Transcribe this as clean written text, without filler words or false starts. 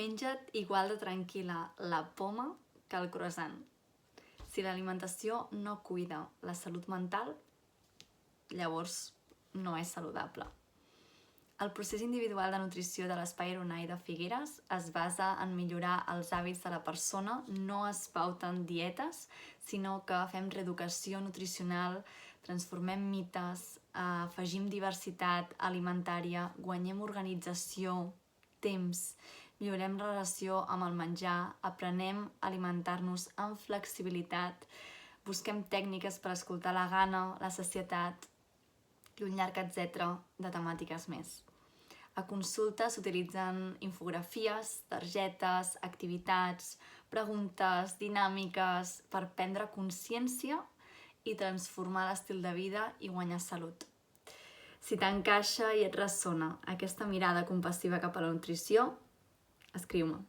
Menja't igual de tranquil·la la poma que el croissant. Si l'alimentació no cuida la salut mental, llavors no és saludable. El procés individual de nutrició de l'Espai Aronai de Figueres es basa en millorar els hàbits de la persona, no es pauten dietes, sinó que fem reeducació nutricional, transformem mites, afegim diversitat alimentària, guanyem organització, temps, millorem la relació amb el menjar, aprenem a alimentar-nos amb flexibilitat, busquem tècniques per escoltar la gana, la sacietat i un llarg etcètera de temàtiques més. A consulta s'utilitzen infografies, targetes, activitats, preguntes, dinàmiques per prendre consciència i transformar l'estil de vida i guanyar salut. Si t'encaixa i et ressona aquesta mirada compassiva cap a la nutrició, escriu-me.